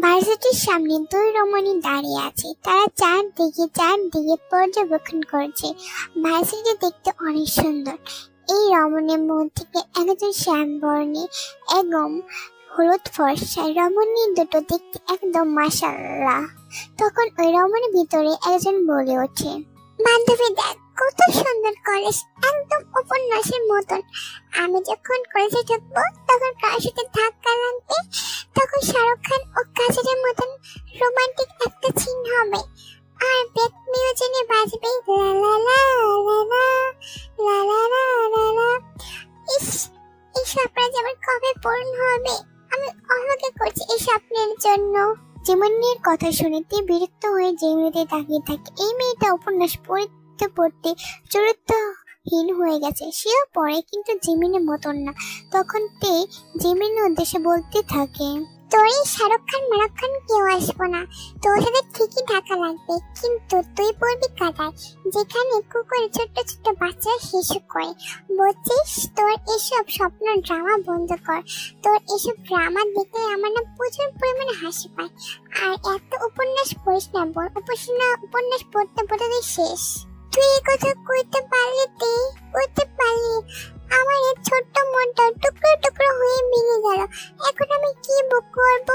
ভার্সিটির সামনে দুই রমণী দাঁড়িয়ে আছে। তারা চারদিকে পর্যবেক্ষণ করছে। ভার্সিটি দেখতে অনেক সুন্দর। এই রমণীর মধ্যে একজন শ্যামবর্ণী এবং হলুদ ফর্সা রমণী দুটো দেখতে একদম মাশাআল্লাহ। তখন ওই রমণীর ভিতরে একজন বলে ওঠে, বান্ধবী দেখ কত সুন্দর কলেজ, একদম উপন্যাসের মতন। আমি যখন কলেজে ঢুকবো তখন কার সাথে ধাক্কা লাগবে, তখন শাহরুখ খান ও কাজের মতন রোমান্টিক একটা সিন হবে, আর ব্যাক মিউজিকে বাজবে লা লা লা লা লা লা লা লা লা লা। ইস, এই স্বপ্নটা যে আমার কবে পূরণ হবে, আমি অপেক্ষা করছি এই স্বপ্নের জন্য। জিমিনের কথা শুনে তে বিরক্ত হয়ে জিমিনিতে তাকিয়ে থাকে। এই মেয়েটা উপন্যাস পড়তে চরিত্রহীন হয়ে গেছে। সেও পড়ে কিন্তু জিমিনের মতন না। তখন তে জিমিনের উদ্দেশ্যে বলতে থাকে, তোর এই শাহরুখ খান মারুখ খান কেউ আসবো না, তোর সাথে ঠিকই ঢাকা লাগবে, কিন্তু তুই পড়বি কাদায়, যেখানে কুকুরের ছোট্ট ছোট্ট বাচ্চা শিশু করে। বলছিস, তোর এসব স্বপ্ন ড্রামা বন্ধ কর। তোর এসব ড্রামা দেখে আমার না প্রচুর পরিমাণে হাসি পায়। আর এত উপন্যাস পড়িস না বোন, উপন্যাস পড়তে পড়তে শেষ। তুই এই কথা করতে পারলি, আমার এই ছোট্ট মনটা টুকরো টুকরো হয়ে ভেঙে গেল। এখন আমি কি করব?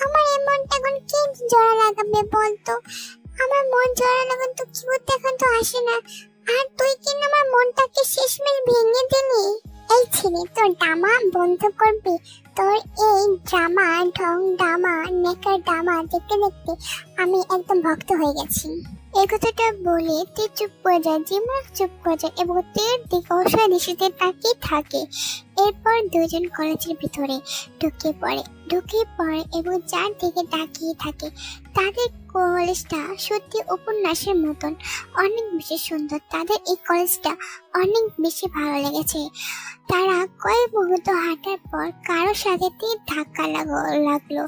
আমার এই মনটা এখন কে জোড়া লাগাবে বলতো? আমার মন জোড়া লাগান তো কি করতে এখন তো আসে না। আর তুই কি আমার মনটাকে শেষমেশ ভেঙে দিলি? এই ছেলে, তোর ড্রামা বন্ধ করবি? তোর এই ড্রামা নেকার ড্রামা দেখতে দেখতে আমি একদম ভক্ত হয়ে গেছি। এই কথাটা বলে তে চুপ করে যায়, জিমিন চুপ করে যায় এবং তের দিকে অসহায় দৃষ্টিতে তাকিয়ে থাকে। এরপর দুজন কলেজের ভিতরে ঢুকে পড়ে এবং চারদিকে তাকিয়ে থাকে। তাদের কলেজটা সত্যি উপন্যাসের মতন অনেক বেশি সুন্দর। তাদের এই কলেজটা অনেক বেশি ভালো লেগেছে। তারা কয়েক মুহূর্ত হাঁটার পর কারোর সাথে ধাক্কা লাগলো।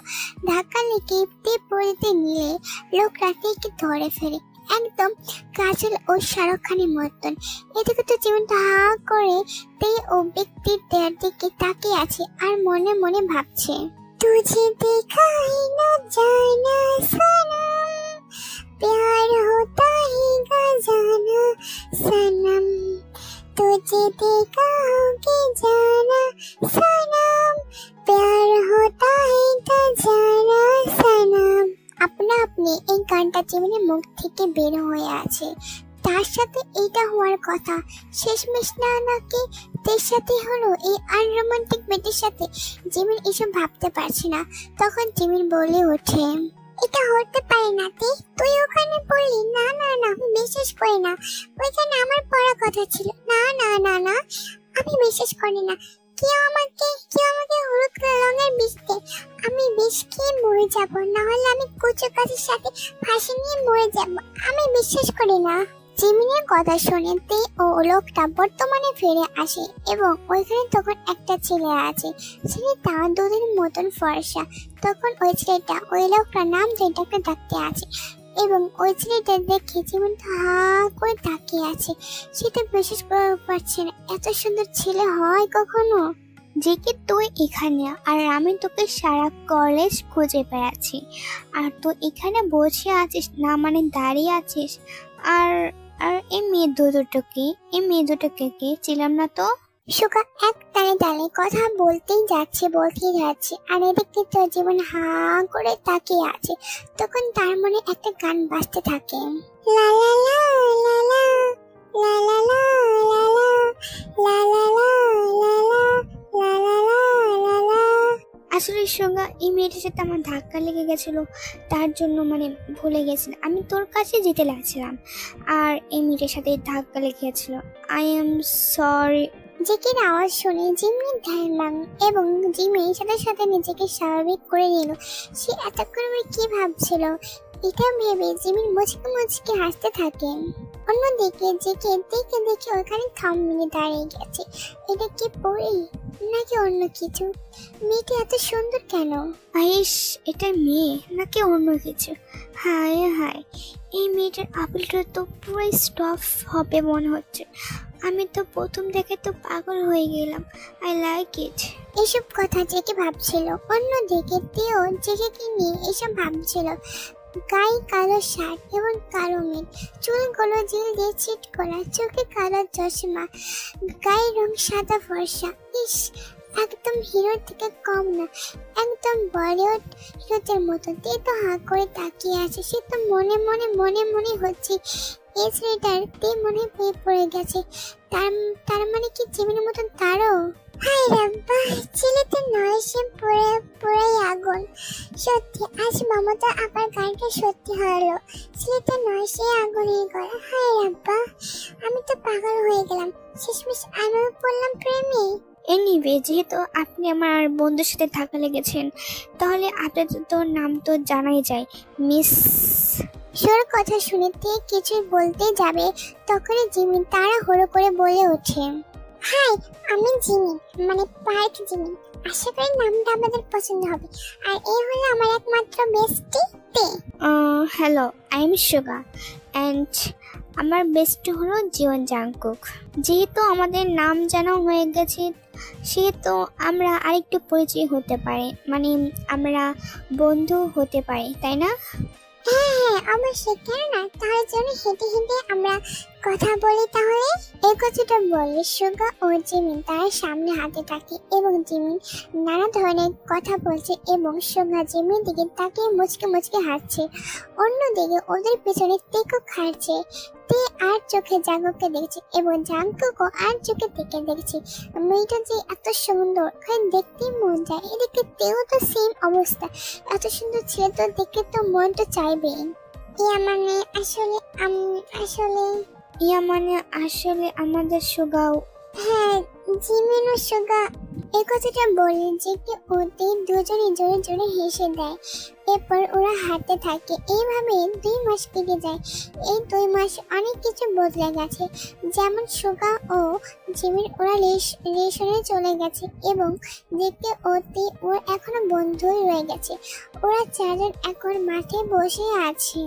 ধাক্কা লেগে পড়তে নিলে লোকরা কে ধরে ফেলে, একদম কাজল ও শাহরুখ খানের মতন। এদিকে তো জীবন হা করে তে ও ব্যক্তির দিকে তাকিয়ে আছে আর মনে মনে ভাবছে, तुझे देखा ही न जाना सनम, प्यार होता ही जाना सनम, तुझे देखा होके जाना सनम, प्यार होता ही जाना सनम। আপনা আপনি এই গানটা জীবনের মুখ থেকে বের হয়ে আছে। তার সাথে এইটা হওয়ার কথা, শেষমেশ নাকি তের সাথে হলো এই আনরোমান্টিক মেয়েটির সাথে। জিমিন এসব ভাবতে পারছে না। তখন জিমিন বলে ওঠে, এটা হতে পারে না তে, তুই ওখানে পড়লি? না না না, আমি বিশ্বাস করি না, ওইখানে আমার পড়ার কথা ছিল। না না না না, আমি বিশ্বাস করি না। কেউ আমাকে হলুদ রঙের বিষ দে, আমি বিষ খেয়ে মরে যাবো, নাহলে আমি কুচু গাছের সাথে ফাঁসি নিয়ে মরে যাবো। আমি বিশ্বাস করি না। জিমিনের কথা শুনে তে ও লোকটা বর্তমানে ফিরে আসে এবং ওইখানে তখন একটা ছেলে আছে। ছেলেটা দুধের মতন ফর্সা। তখন ওই ছেলেটা ওই লোকটার নাম যেটাকে ডাকতে আছে এবং ওই ছেলেটা দেখে জীবন হা করে তাকিয়ে আছে। সেটা বিশ্বাস করতে পারছে না, এত সুন্দর ছেলে হয় কখনো? যে কি তুই এখানে, আর আমি তোকে সারা কলেজ খুঁজে বেড়াচ্ছি, আর তুই এখানে বসে আছিস না, মানে দাঁড়িয়ে আছিস। আর আর এই মেয়ে দুটোকে কে ছিলাম না তো? সুকা এক তালে কথা বলতেই যাচ্ছে আর এদিকে তো জীবন হা করে তাকিয়ে আছে। তখন তার মনে একটা গান বাজতে থাকে, লা লা লা লা লা লা লা লা লা লা লা লা লা লা লা লা লা। আসলে সঙ্গে এই মেয়েটার সাথে আমার ধাক্কা লেগে গেছিল, তার জন্য মানে ভুলে গেছিলাম, আমি তোর কাছে যেতে লাগছিলাম আর এই মেয়েটার সাথে ধাক্কা লেগে গেছিল। I am sorry. জেকের আওয়াজ শুনে জিমির ধ্যান ভাঙল এবং জিমি সাথে সাথে নিজেকে স্বাভাবিক করে নিল। সে এতক্ষণ কি ভাবছিল এটা ভেবে জিমির মুচকি হাসতে থাকেন। অন্যদিকে জেকে দেখে ওখানে থম মেরে দাঁড়িয়ে গেছে। এটা কি পরি নাকি অন্য কিছু? মেয়েটি এত সুন্দর কেন? আয়েশ, এটা মেয়ে নাকি অন্য কিছু? হায় হায়, এই মেয়েটার আপেলটা তো পুরো স্টফ হবে মনে হচ্ছে। আমি তো প্রথম দেখে তো পাগল হয়ে গেলাম। I like it. এসব কথা জেকে ভাবছিল। অন্যদিকে তেও জেকে নিয়ে এসব ভাবছিল। গায়ে কালো শার্ট এবং কালো মেঘ, চুলগুলো জেল দিয়ে ছিট করা, চোখে কালো চশমা, গায়ের রং সাদা ফর্সা। ইস, একদম হিরোর থেকে কম না, একদম বলিউড হিরোদের মতো। তে তো হাঁ করে তাকিয়ে আছে। সে তো মনে হচ্ছে এই ছেলেটার তে মনে পেয়ে পড়ে গেছে। তার মানে কি জীবনের মতন তারও? হায় রাব্বা, ছেলেটা নয়, সে পুরাই আগুন। সত্যি আজ মমতা আবার গানটা সত্যি হলো। ছেলেটা নয়, সে আগুনের গলা। হায় রাব্বা, আমি তো পাগল হয়ে গেলাম। শেষমেশ আমিও পড়লাম প্রেমে। এনিওয়ে, যেহেতু আপনি আমার বন্ধুর সাথে থাকা লেগেছেন, তাহলে আপনার তো নাম তো জানাই যায়, মিস। সোর কথা শুনে তে কিছু বলতে যাবে, তখনই জিমি তাড়াহুড়ো করে বলে ওঠে, হাই, আমি জিমি, মানে পার্ক জিমি। আশা করি নামটা আমাদের পছন্দ হবে। আর এই হলো আমার একমাত্র বেস্টি তে। হ্যালো, আই এম সুগা অ্যান্ড আমার বেস্ট হলো জীবন জাংকুক। যেহেতু আমাদের নাম জানা হয়ে গেছে, সেহেতু আমরা আরেকটু পরিচয় হতে পারি, মানে আমরা বন্ধু হতে পারি, তাই না? হ্যাঁ, অবশ্যই, কেন না? তাহলে জন্য হেঁটে আমরা কথা বলি তাহলে। এই কথাটা বলে সুগা ও জিমিন তার সামনে হাতে থাকে এবং জিমিন নানা ধরনের কথা বলছে এবং সুগা জিমির দিকে তাকিয়ে মুচকে হাসছে। অন্যদিকে ওদের পিছনে তেকো খাচ্ছে। তে আর চোখে জাঙ্কুককে দেখছে এবং জাঙ্কুকও আর চোখে তেকে দেখছে। মেয়েটা যে এত সুন্দর, দেখতেই মন যায়। এদিকে তেও তো সেম অবস্থা। এত সুন্দর ছেলে তো দেখে তো মন তো চাইবে। আসলে আমাদের সুগাও। হ্যাঁ, জিমিন ও সুগা এই কথাটা বলে যে কি ওদের দুজনে জোরে হেসে দেয়। এরপর ওরা হাঁটতে থাকে। এইভাবে 2 মাস কেটে যায়। এই 2 মাস অনেক কিছু বদলে গেছে। যেমন সুগা ও জিমিন ওরা রিলেশনে চলে গেছে এবং দেখতে ওর এখনো বন্ধুই রয়ে গেছে। ওরা 4 জন এখন মাঠে বসে আছে।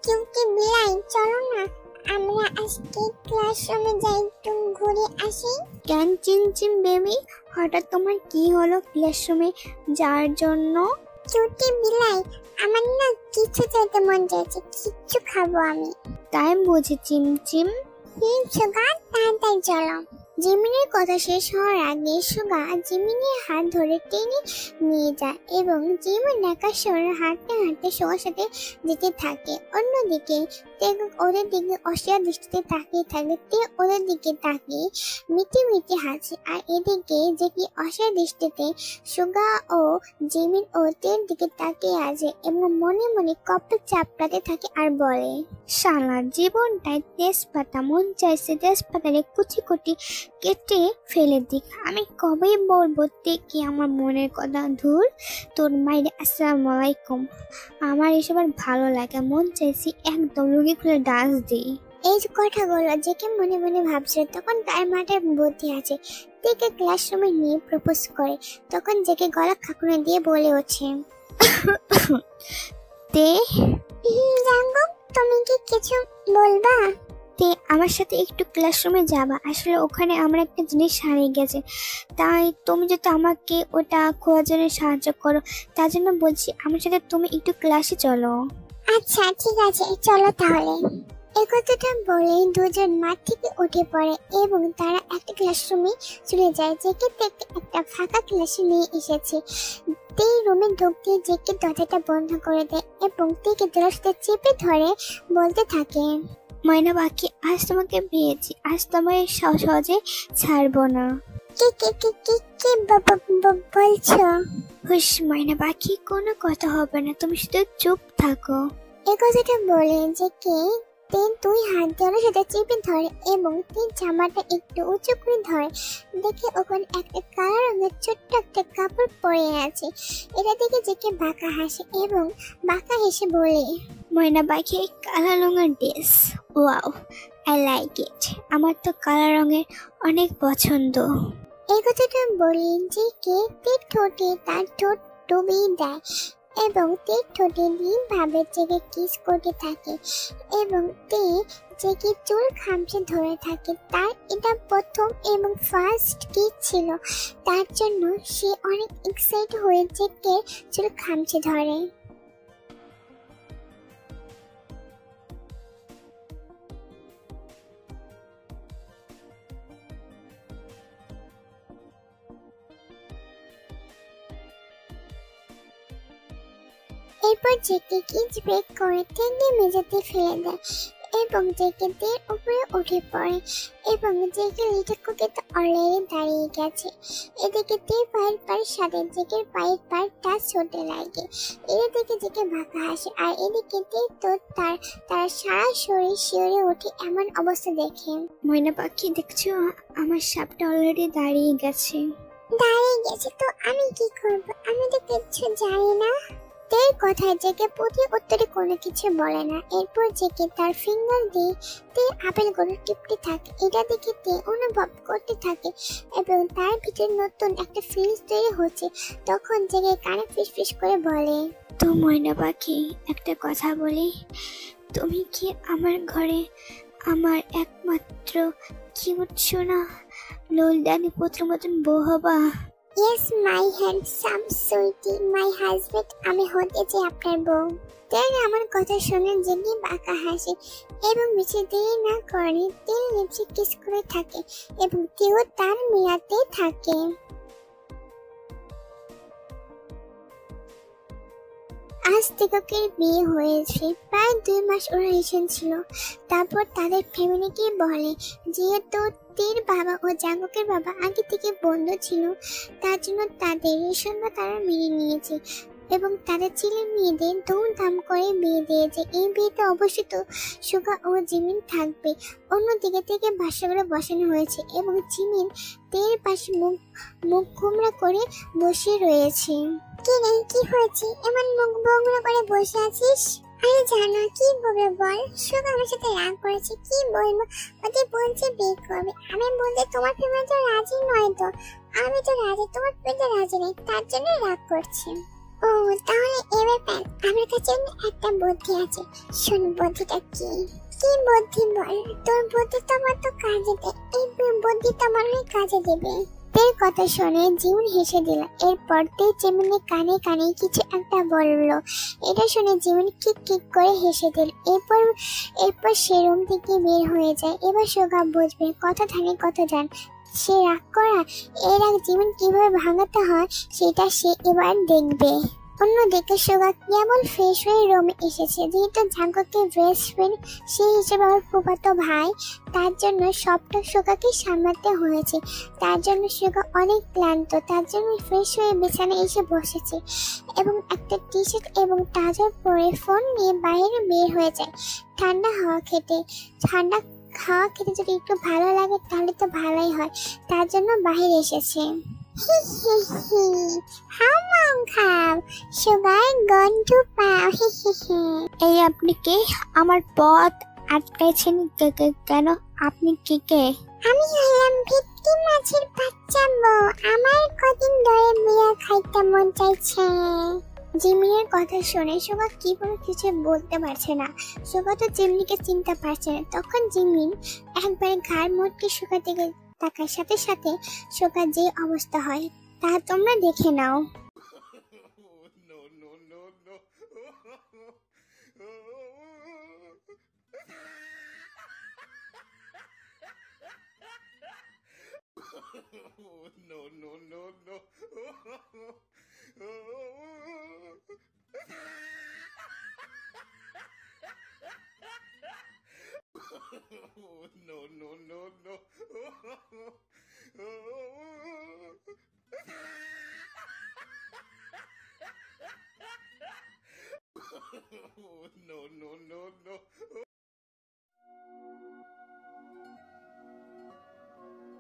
কিউটি বিলাই, চলো না আমরা আজকে ক্লাসরুমে যাই, একটু ঘুরে আসি। কেন চিমচিম বেবি, হঠাৎ তোমার কি হলো ক্লাসরুমে যাওয়ার জন্য? কিউটি বিলাই, আমার না কিছু খেতে মন চাইছে, কিচ্ছু খাবো আমি। তাই বুঝি চিমচিম। সুগা, তাড়াতাড়ি চলো। জিমিনের কথা শেষ হওয়ার আগে সুগা জিমিনের হাত ধরে টেনে নিয়ে যায় এবং জিমিন একার সরে হাঁটতে সুগার সাথে যেতে থাকে। অন্যদিকে তে ওদের দিকে অসহায় দৃষ্টিতে তাকিয়ে থাকে। তে ওদের দিকে তাকিয়ে মিটি হাসে। আর এদিকে যে কি অসহায় দৃষ্টিতে সুগা ও জিমিন ও তের দিকে তাকিয়ে আছে এবং মনে কপে চাপড়াতে থাকে আর বলে, শালা জীবনটাই তেজপাতা, মন চাইছে তেজপাতারে কুচি কেটে ফেলে দিক। আমি কবেই বলবো দেখি আমার মনের কথা। ধুর তোর মাইরে, আসসালামু আলাইকুম। আমার এসব আর ভালো লাগে, মন চাইছি একদম লুঙ্গি খুলে ডান্স দিই। এই কথাগুলো যেকে মনে ভাবছে, তখন তার মাথায় বুদ্ধি আছে। তেকে ক্লাসরুমে নিয়ে প্রপোজ করে। তখন জেকে গলা খাকুনে দিয়ে বলে ওঠে, তে জাঙ্কুক, তুমি কি কিছু বলবা? তে আমার সাথে একটু ক্লাসরুমে যাবা? আসলে ওখানে আমার একটা জিনিস হারিয়ে গেছে, তাই তুমি যদি আমাকে ওটা খোঁজার জন্য সাহায্য করো, তার জন্য বলছি আমার সাথে তুমি একটু ক্লাসে চলো। আচ্ছা ঠিক আছে, চলো তাহলে। এই কথাটা বলে দুজন মাঠ থেকে উঠে পড়ে এবং তারা একটা ক্লাসরুমে চলে যায়। জেকে একটা ফাঁকা ক্লাসে নিয়ে এসেছে। তে রুমে ঢুকতে জেকে দরজাটা বন্ধ করে দেয় এবং তেকে দরজাটা চেপে ধরে বলতে থাকে, ময়না পাখি, আজ তোমাকে পেয়েছি, আজ তোমায় সহজে ছাড়বো না। কি বলছো? হুশ ময়না পাখি, কোনো কথা হবে না, তুমি শুধু চুপ থাকো। এই কথাটা বলে যে কে তে 2 হাত ধরে সেটা চেপে ধরে এবং তিন জামাটা একটু উঁচু করে ধরে। দেখে ওখানে একটা কালো রঙের ছোট্ট একটা কাপড় পরে আছে। এটা দেখে জেকে বাঁকা হাসে এবং বাঁকা হেসে বলে, ময়না পাখি, কালো রঙের dress, wow, I like it. আমার তো কালো রঙের অনেক পছন্দ। এই কথাটা বলে যে কে তে ঠোঁটে তার ঠোঁট ডুবিয়ে দেয় এবং তে ঠোঁটে দিয়ে ভাবের জেগে কিস করতে থাকে এবং তে জেগে চুল খামচে ধরে থাকে। তার এটা প্রথম এবং ফার্স্ট কিস ছিল, তার জন্য সে অনেক এক্সাইট হয়ে জেগে চুল খামচে ধরে। এরপর জেকে কিস ব্রেক করে তেকে মেঝেতে ফেলে দেয় এবং জেকে দের উপরে উঠে পড়ে এবং জেকে লিটল কুকি তো অলরেডি দাঁড়িয়ে গেছে। এদিকে তে পায়ের পায়ের সাথে জেকের পায়ের পায়ের টাচ হতে লাগে। এটা দেখে জেকে বাঁকা হাসে, আর এদিকে তে তো তার সারা শরীর শিওরে ওঠে এমন অবস্থা দেখে। ময়না পাখি, দেখছো আমার সাপটা অলরেডি দাঁড়িয়ে গেছে। দাঁড়িয়ে গেছে তো আমি কি করব? আমি তো কিচ্ছু জানি না। তের কথায় জেকে প্রতি উত্তরে কোনো কিছু বলে না। এরপর জেকে তার ফিঙ্গার দিয়ে তে আপেলগুলো টিপতে থাকে। এটা দেখে তে অনুভব করতে থাকে এবং তার ভিতরে নতুন একটা ফিলিংস তৈরি হচ্ছে। তখন জেকে কানে ফিসফিস করে বলে, তো ময়না পাখি, একটা কথা বলি, তুমি কি আমার ঘরে আমার একমাত্র কিউট সোনা লোলদানি পুত্র মতন বউ হবা? Yes my handsome sweetie, my husband, আমি হতে চাই আপনার বউ। তেল আমার কথা শুনে জেগে বাঁকা হাসে এবং বেশি দেরি না করে তেল লিপসে কিস করে থাকে এবং তেও তার মেয়াতে থাকে। আজ তিলকের বিয়ে হয়েছে, প্রায় 2 মাস ওরা রিলেশন ছিল। তারপর তাদের ফ্যামিলিকে বলে, যেহেতু তীর বাবা ও জাঙ্গুকের বাবা আগে থেকে বন্ধু ছিল, তার জন্য তাদের রিলেশনটা তারা মেনে নিয়েছে এবং তাদের ছেলে মেয়েদের ধুমধাম করে বিয়ে দিয়েছে। এই বিয়েতে অবশ্যই তো সুগা ও জিমিন থাকবে। অন্যদিকে থেকে বাসাগুলো বসানো হয়েছে এবং জিমিন তের পাশে মুখ গোমড়া করে বসে রয়েছে। কি রে, কি হয়েছে? এমন মুখ গোমড়া করে বসে আছিস? আরে জানো কি বলবো বল? সুগা আমার সাথে রাগ করেছে। কি বলবো? ওদের বলছে বিয়ে করবে। আমি বলতে তোমার ফ্যামিলি তো রাজি নয়। তো আমি তো রাজি, তোমার ফ্যামিলি রাজি নেই, তার জন্য রাগ করছে। ও তাহলে এবার প্যান, আমার কাছে একটা বুদ্ধি আছে। শোন বুদ্ধিটা কি? কি বুদ্ধি বল? তোর বুদ্ধি তো আমার তো কাজে দেয়, এই বুদ্ধি তো আমার কাজে দেবে। তের কথা শুনে জিমিন হেসে দিল। এরপর তে জিমিনের কানে কানে কিছু একটা বললো। এটা শুনে জিমিন কিক কিক করে হেসে দিল। এরপর সে রুম থেকে বের হয়ে যায়। এবার সুগা বুঝবে কথা ধানে কথা যান। সে রাগ করা, এর আগে জিমিন কিভাবে ভাঙাতে হয় সেটা সে এবার দেখবে। অন্যদিকে সুগা কেবল ফ্রেশ হয়ে রুমে এসেছে। যেহেতু জাঙ্গুকের বেস্ট ফ্রেন্ড, সেই হিসেবে আমার ফুফাতো ভাই, তার জন্য সবটা সুগাকে সামলাতে হয়েছে। তার জন্য সুগা অনেক ক্লান্ত, তার জন্য ফ্রেশ হয়ে বিছানায় এসে বসেছে এবং একটা টি শার্ট এবং ট্রাউজার পরে ফোন নিয়ে বাইরে বের হয়ে যায় ঠান্ডা হাওয়া খেতে। ঠান্ডা খাওয়া খেতে যদি একটু ভালো লাগে তাহলে তো ভালোই হয়, তার জন্য বাইরে এসেছে। এই আপনি কে? আমার পথ আটকাইছেন কেন? আপনি কে? আমি হলাম ভেটকি মাছের বাচ্চা বউ। আমার কদিন ধরে বিয়া খাইতে মন চাইছে। জিমিনের কথা শুনে সুগা কি বলে কিছু বলতে পারছে না। সুগা তো জিমিনিকে চিনতে পারছে না। তখন জিমিন একবারে ঘাড় মোটকে সুগা দিকে তাকার সাথে সাথে সুগার যে অবস্থা হয় তা তোমরা দেখে নাও।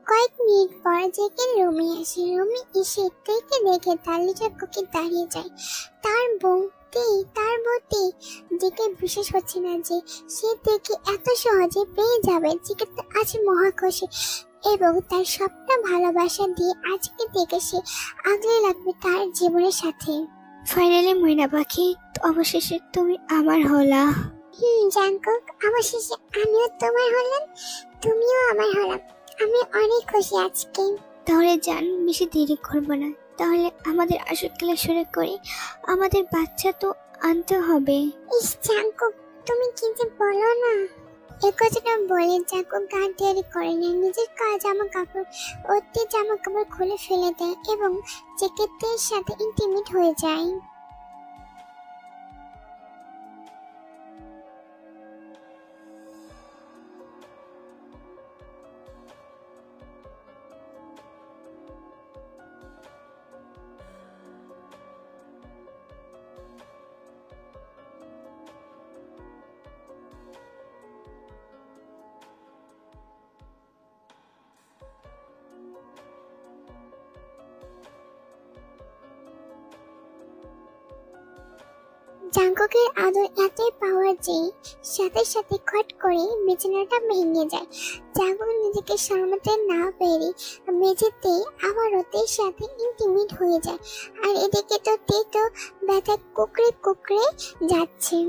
কয়েক মিনিট পর জেকের রুমে আসে। রুমে এসে তেকে দেখে তার লিটল কুকি দাঁড়িয়ে যায়। তার বউ তে। জেকে বিশ্বাস হচ্ছে না যে সে তেকে এত সহজে পেয়ে যাবে। জেকে তো আছে মহাখুশি এবং তার সবটা ভালোবাসা দিয়ে আজকে থেকে সে আগলে লাগবে তার জীবনের সাথে। ফাইনালি ময়না পাখি, অবশেষে তুমি আমার হলা। জাঙ্কুক, অবশেষে আমিও তোমার হলাম, তুমিও আমার হলাম। আমি অনেক খুশি আজকে। তাহলে জান, বেশি দেরি করবো না, তাহলে আমাদের আসল খেলা শুরু করি। আমাদের বাচ্চা তো আনতে হবে। ইস জাঙ্কুক, তুমি কি যে বলো না। এ কথাটা বলে জাঙ্কুক গা দেরি করে না, নিজের জামা কাপড় খুলে ফেলে দেয় এবং জ্যাকেটের সাথে ইন্টিমেট হয়ে যায়। জাঙ্কুকের আদর এতই পাওয়ার যে সাথে সাথে খট করে বিছানাটা ভেঙে যায়। জাঙ্কুক নিজেকে সামলাতে না পেরে মেঝেতে আবার ওদের সাথে ইন্টিমেট হয়ে যায়। আর এদিকে তো ব্যথা কুকড়ে কুকড়ে যাচ্ছে।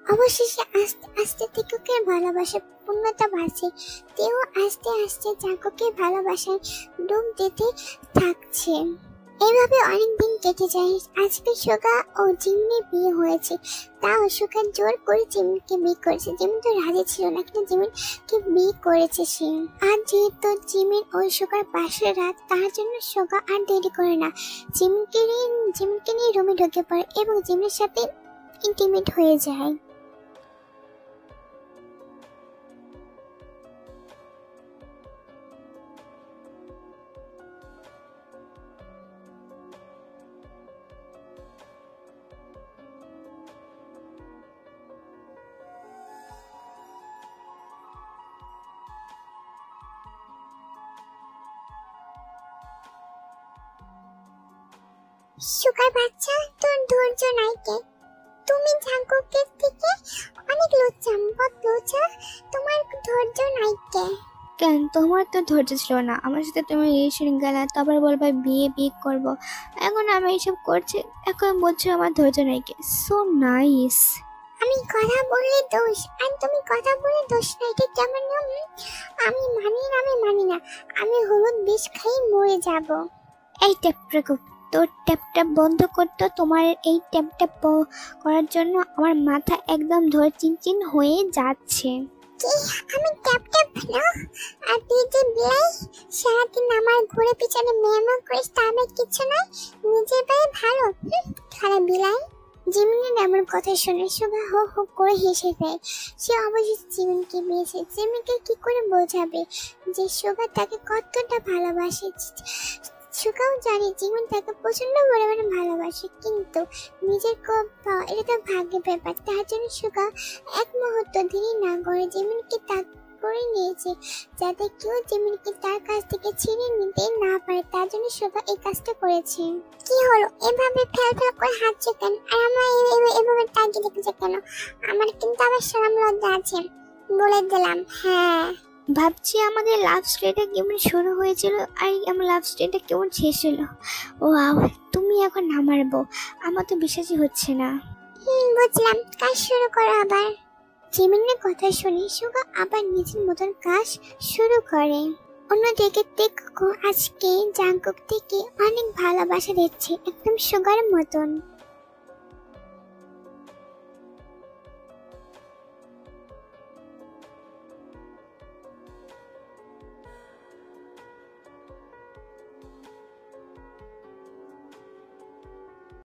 অবশেষে আস্তে আস্তে জাঙ্কুকের ভালোবাসা পূর্ণতা বাড়ছে। তেও আস্তে আস্তে জাঙ্কুকের ভালোবাসায় ডুব দিতে থাকছে। এইভাবে অনেকদিন কেটে যায়। আজকে সুগা ও জিমিনের বিয়ে হয়েছে, তাও সুগা জোর করে জিমিনকে বিয়ে করেছে। জিমিন তো রাজি ছিল না, কিন্তু জিমিনকে বিয়ে করেছে সে। আর যেহেতু জিমিন ওই সুগার পাশের রাত, তার জন্য সুগা আর দেরি করে না, জিমিনকে নিয়ে রুমে ঢুকে পড়ে এবং জিমিনের সাথে ইন্টিমেট হয়ে যায়। সুগার বাচ্চা, তোর ধৈর্য নাই কে? তুমি জাঙ্কুকের থেকে অনেক লোচা, তোমার ধৈর্য নাই কে? কেন, তোমার তো ধৈর্য ছিল না? আমার সাথে তুমি রিলেশন গেলা, তারপর বলবা বিয়ে করব। এখন আমি এইসব করছি, এখন বলছো আমার ধৈর্য নাই কে? So nice. আমি কথা বললে দোষ, আর তুমি কথা বলে দোষ না, এটা কেমন? আমি মানি না, আমি হলুদ বিষ খাই মরে যাব। এই ট্যাপটা, তোর ট্যাপটা বন্ধ করতো। তোমার এই ট্যাপটা করার জন্য আমার মাথা একদম ধরে চিনচিন হয়ে যাচ্ছে। কি আমি ট্যাপ না? আর তুই যে বিলাই, সারাদিন আমার ঘুরে পিছনে মেমো করিস, তবে কিছু নাই, নিজের পায়ে ভালো। খারাপ বিলাই। জিমিনের এমন কথা শুনে সুগা হো হো করে হেসে দেয়। সে অবশ্যই জিমিনকে বিয়েছে। জিমিনকে কি করে বোঝাবে যে সুগা তাকে কতটা ভালোবাসে? সুগাও জানে জিমিন তাকে প্রচন্ড পরিমাণে ভালোবাসে, কিন্তু নিজের পাওয়া এটা তো ভাগ্যের ব্যাপার। তার জন্য সুগা এক মুহূর্ত দেরি না করে জিমিনকে তাক করে নিয়েছে, যাতে কেউ জিমিনকে তার কাছ থেকে ছিনিয়ে নিতে না পারে। তার জন্য সুগা এই কাজটা করেছে। কি হলো, এভাবে ফেল করে হাঁটছে কেন? আর আমরা এভাবে তাকিয়ে দেখছে কেন? আমার কিন্তু আবার শরম লজ্জা আছে, বলে দিলাম। হ্যাঁ, ভাবছি আমাদের লাভ স্টোরিটা কেমন শুরু হয়েছিল আর আমার লাভ স্টোরিটা কেমন শেষ হলো। ওয়াও, তুমি এখন আমার বউ, আমার তো বিশ্বাসই হচ্ছে না। বুঝলাম, কাজ শুরু করো আবার। জিমিনের কথা শুনে সুগা আবার নিজের মতন কাজ শুরু করে। অন্যদিকে দেখো আজকে জাঙ্কুক থেকে অনেক ভালোবাসা দিচ্ছে, একদম সুগার মতন।